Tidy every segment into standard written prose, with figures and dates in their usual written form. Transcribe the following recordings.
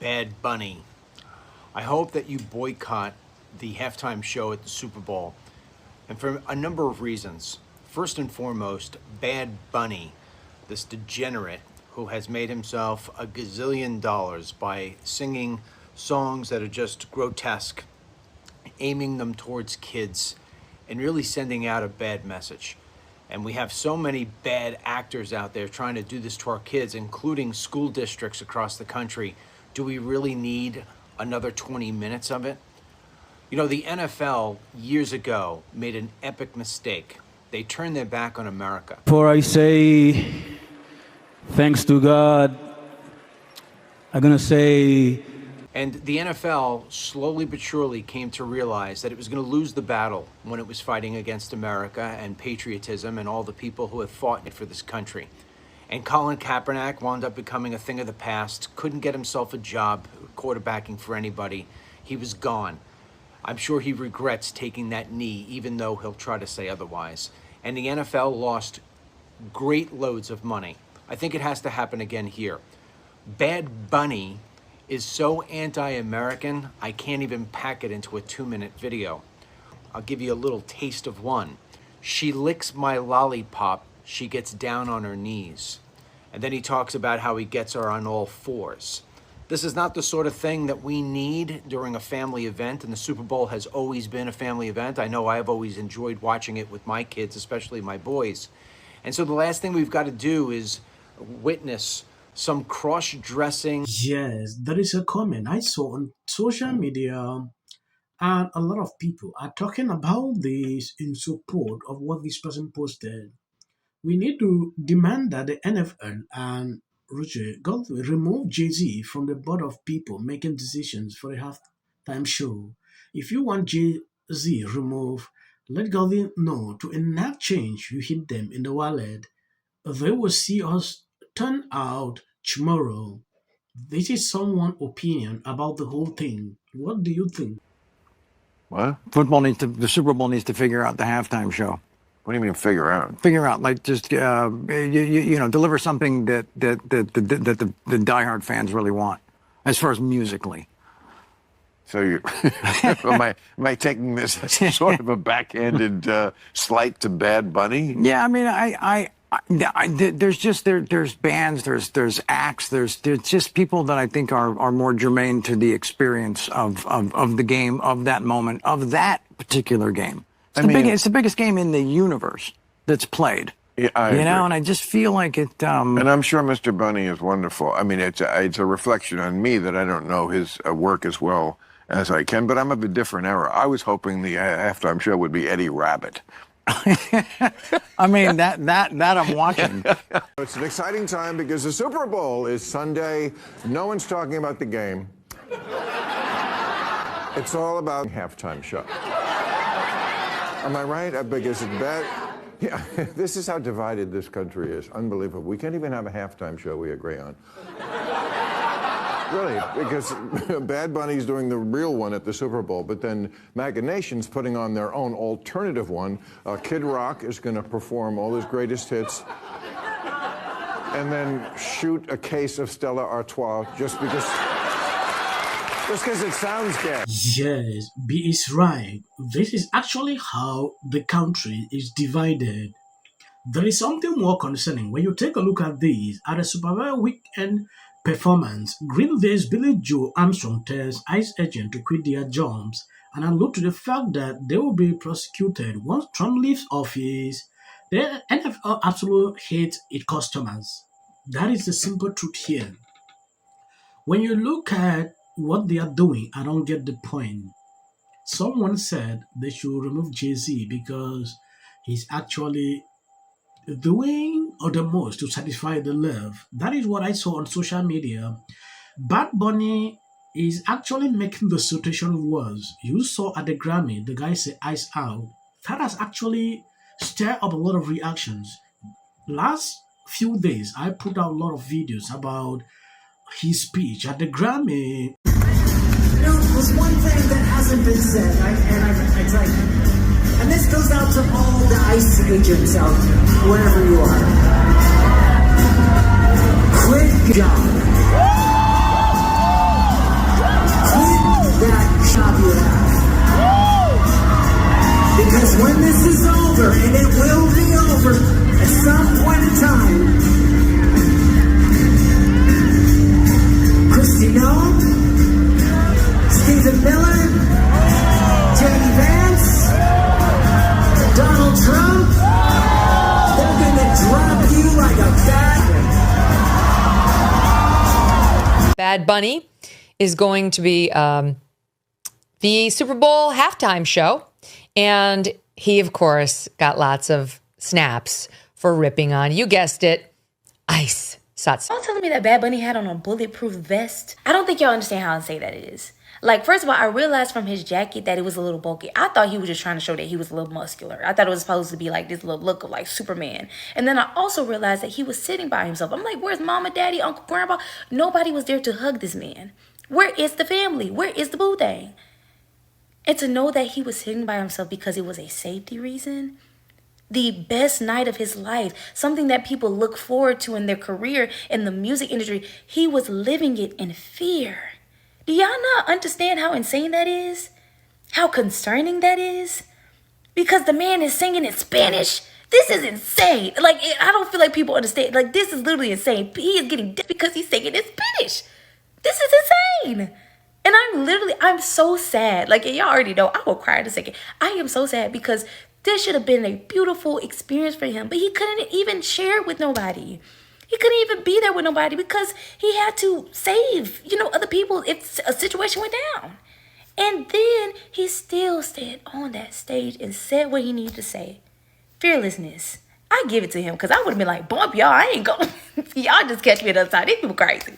Bad Bunny. I hope that you boycott the halftime show at the Super Bowl, and for a number of reasons. First and foremost, Bad Bunny, this degenerate who has made himself a gazillion dollars by singing songs that are just grotesque, aiming them towards kids, and really sending out a bad message. And we have so many bad actors out there trying to do this to our kids, including school districts across the country. Do we really need another 20 minutes of it? You know, the NFL years ago made an epic mistake. They turned their back on America. Before I say thanks to God, I'm gonna say... And the NFL slowly but surely came to realize that it was going to lose the battle when it was fighting against America and patriotism and all the people who have fought for this country. And Colin Kaepernick wound up becoming a thing of the past, couldn't get himself a job quarterbacking for anybody. He was gone. I'm sure he regrets taking that knee, even though he'll try to say otherwise. And the NFL lost great loads of money. I think it has to happen again here. Bad Bunny is so anti-American, I can't even pack it into a 2-minute video. I'll give you a little taste of one. She licks my lollipop, she gets down on her knees. And then he talks about how he gets her on all fours. This is not the sort of thing that we need during a family event, and the Super Bowl has always been a family event. I know I've always enjoyed watching it with my kids, especially my boys. And so the last thing we've got to do is witness some cross-dressing. Yes, there is a comment I saw on social media, and a lot of people are talking about this in support of what this person posted. We need to demand that the NFL and Roger Goldberg remove Jay-Z from the board of people making decisions for a halftime show. If you want Jay-Z removed, let Goldberg know to enact change. You hit them in the wallet. They will see us turn out tomorrow. This is someone's opinion about the whole thing. What do you think? What? The Super Bowl needs to figure out the halftime show. What do you mean figure out? Figure out, like, just you know, deliver something that the diehard fans really want, as far as musically. So you am I taking this as sort of a backhanded slight to Bad Bunny? Yeah, I mean, there's bands, there's acts, there's just people that I think are more germane to the experience of the game, of that moment, of that particular game. It's the biggest game in the universe that's played. Yeah, I agree. And I just feel like it. And I'm sure Mr. Bunny is wonderful. I mean, it's a reflection on me that I don't know his work as well as I can. But I'm of a different era. I was hoping the halftime show would be Eddie Rabbit. I mean, that I'm watching. It's an exciting time because the Super Bowl is Sunday. No one's talking about the game. It's all about halftime show. Am I right? Because it's bad. Yeah, this is how divided this country is. Unbelievable. We can't even have a halftime show we agree on. Really, because Bad Bunny's doing the real one at the Super Bowl, but then MAGA Nation's putting on their own alternative one. Kid Rock is going to perform all his greatest hits and then shoot a case of Stella Artois just because it sounds gay. Yes, B is right. This is actually how the country is divided. There is something more concerning when you take a look at this. At a Super Bowl weekend performance, Green Day's Billie Joe Armstrong tells ICE agents to quit their jobs and allude to the fact that they will be prosecuted once Trump leaves office. The NFL absolutely hates its customers. That is the simple truth here. When you look at what they are doing, I don't get the point. Someone said they should remove Jay-Z because he's actually doing the most to satisfy the love. That is what I saw on social media. Bad Bunny is actually making the situation worse. You saw at the Grammy, the guy said "Ice Out." That has actually stirred up a lot of reactions. Last few days, I put out a lot of videos about his speech at the Grammy. There's one thing that hasn't been said, it's like, and this goes out to all the ICE agents out there, wherever you are. Quit job. Because when this is over, and it will be over at some point in time, Christy Noem, Stephen Miller, J.D. Vance, Donald Trump, they're gonna drop you like a bad. Bad Bunny is going to be the Super Bowl halftime show. And he, of course, got lots of snaps for ripping on, you guessed it, Ice. Satz. Y'all telling me that Bad Bunny had on a bulletproof vest? I don't think y'all understand how insane that is. Like, first of all, I realized from his jacket that it was a little bulky. I thought he was just trying to show that he was a little muscular. I thought it was supposed to be like this little look of like Superman. And then I also realized that he was sitting by himself. I'm like, where's mama, daddy, uncle, grandpa? Nobody was there to hug this man. Where is the family? Where is the boo thing? And to know that he was sitting by himself because it was a safety reason, the best night of his life, something that people look forward to in their career in the music industry, he was living it in fear. Do y'all not understand how insane that is? How concerning that is? Because the man is singing in Spanish. This is insane. Like, I don't feel like people understand. Like, this is literally insane. He is getting dead because he's singing in Spanish. This is insane. And I'm so sad. Like, y'all already know, I will cry in a second. I am so sad because this should have been a beautiful experience for him. But he couldn't even share it with nobody. He couldn't even be there with nobody because he had to save, other people if a situation went down. And then he still stayed on that stage and said what he needed to say. Fearlessness. I give it to him because I would have been like, bump y'all. I ain't going. Y'all just catch me at the other side. These people crazy.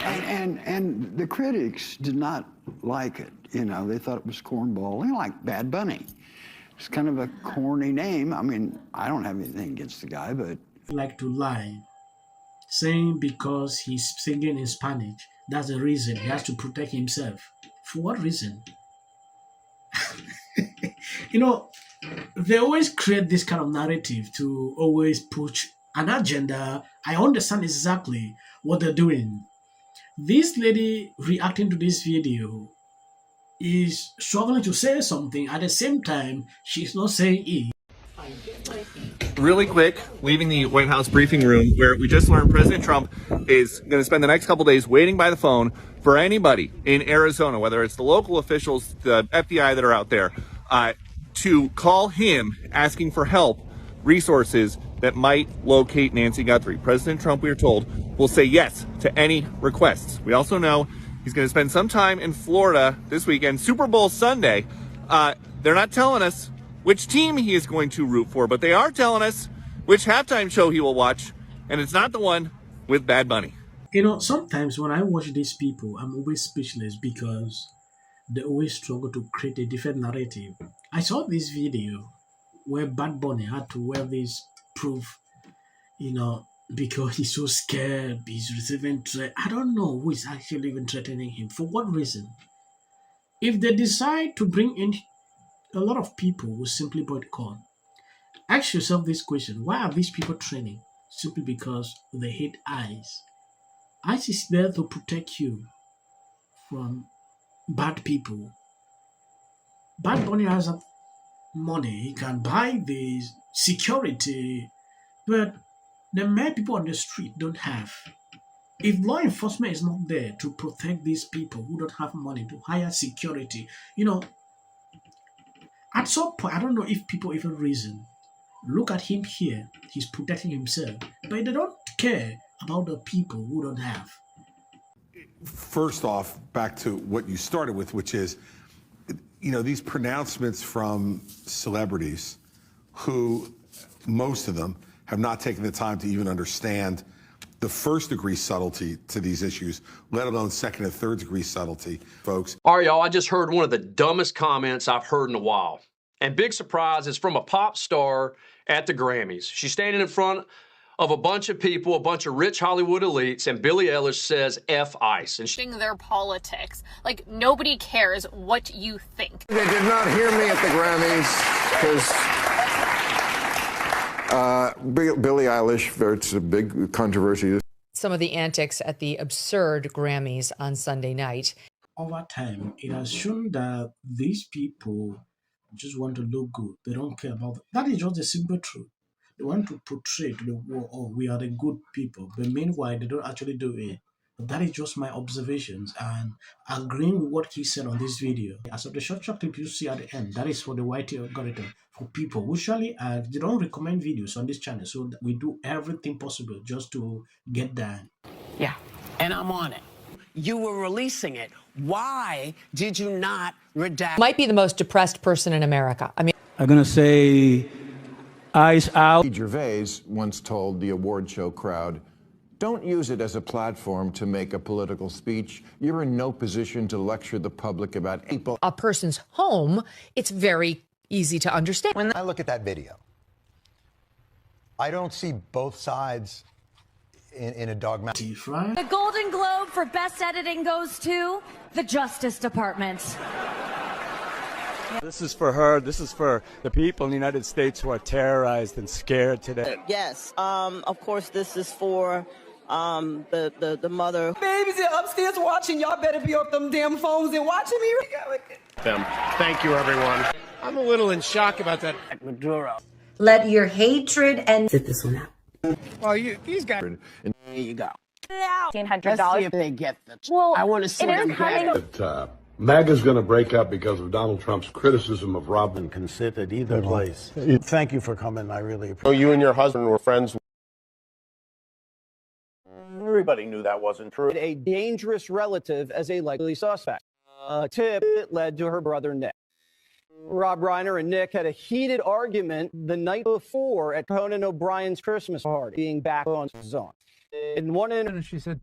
And the critics did not like it. They thought it was cornball. They like Bad Bunny. It's kind of a corny name. I mean, I don't have anything against the guy, but... Like to lie, saying because he's singing in Spanish, that's the reason he has to protect himself. For what reason? They always create this kind of narrative to always push an agenda. I understand exactly what they're doing. This lady reacting to this video is struggling to say something. At the same time, she's not saying it. Really quick, leaving the White House briefing room where we just learned President Trump is going to spend the next couple days waiting by the phone for anybody in Arizona, whether it's the local officials, the FBI that are out there, to call him asking for help, resources that might locate Nancy Guthrie. President Trump, we are told, will say yes to any requests. We also know he's going to spend some time in Florida this weekend, Super Bowl Sunday. They're not telling us which team he is going to root for, but they are telling us which halftime show he will watch, and it's not the one with Bad Bunny. Sometimes when I watch these people, I'm always speechless because they always struggle to create a different narrative. I saw this video where Bad Bunny had to wear this proof, because he's so scared, he's receiving threat. I don't know who is actually even threatening him. For what reason? If they decide to bring in a lot of people who simply boycott, ask yourself this question: why are these people training? Simply because they hate ICE. ICE is there to protect you from bad people. Bad Bunny has money, he can buy the security, but the many people on the street don't have. If law enforcement is not there to protect these people who don't have money to hire security, at some point, I don't know if people even reason. Look at him here, he's protecting himself, but they don't care about the people who don't have. First off, back to what you started with, which is, these pronouncements from celebrities who, most of them, have not taken the time to even understand the first-degree subtlety to these issues, let alone second and third-degree subtlety, folks. All right, y'all, I just heard one of the dumbest comments I've heard in a while. And big surprise, it's from a pop star at the Grammys. She's standing in front of a bunch of people, a bunch of rich Hollywood elites, and Billie Eilish says F ICE. And their politics. Like, nobody cares what you think. They did not hear me at the Grammys because Billie Eilish, it's a big controversy. Some of the antics at the absurd Grammys on Sunday night. Over time, it has shown that these people just want to look good. They don't care about that. That is just the simple truth. They want to portray to the world, oh, we are the good people. But meanwhile, they don't actually do it. That is just my observations and agreeing with what he said on this video. As of the short clip you see at the end, that is for the YT algorithm for people. Usually, they don't recommend videos on this channel, so we do everything possible just to get that. Yeah, and I'm on it. You were releasing it. Why did you not redact? Might be the most depressed person in America. I mean, I'm going to say eyes out. Gervais once told the award show crowd, "Don't use it as a platform to make a political speech. You're in no position to lecture the public about people." A person's home, it's very easy to understand. When I look at that video, I don't see both sides in a dogmatic. The Golden Globe for Best Editing goes to the Justice Department. This is for her. This is for the people in the United States who are terrorized and scared today. Yes. Of course, this is for the mother. Babies are upstairs watching. Y'all better be off them damn phones and watching me. Thank you, everyone. I'm a little in shock about that. Maduro. Let your hatred and sit this one out. Well, he's got. There you go. $1,500. Let's see if they get this. Well, I want to see them get it. MAGA's going to break up because of Donald Trump's criticism of Robin. Can sit at either place. Thank you for coming. I really appreciate it. You and your husband were friends. Everybody knew that wasn't true. A dangerous relative as a likely suspect. A tip that led to her brother Nick. Rob Reiner and Nick had a heated argument the night before at Conan O'Brien's Christmas party, being back on zone. In one interview, she said,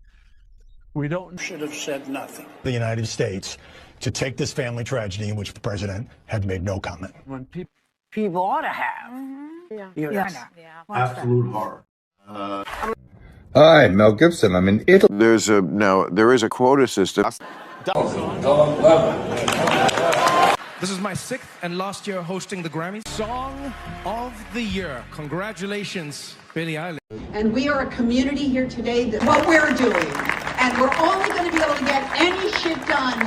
"We should have said nothing." The United States to take this family tragedy in which the president had made no comment. When people ought to have. Yeah. Absolute horror. Hi, Mel Gibson. I'm in Italy. There is a quota system. This is my 6th and last year hosting the Grammy Song of the Year. Congratulations, Billie. And we are a community here today that what we're doing, and we're only going to be able to get any shit done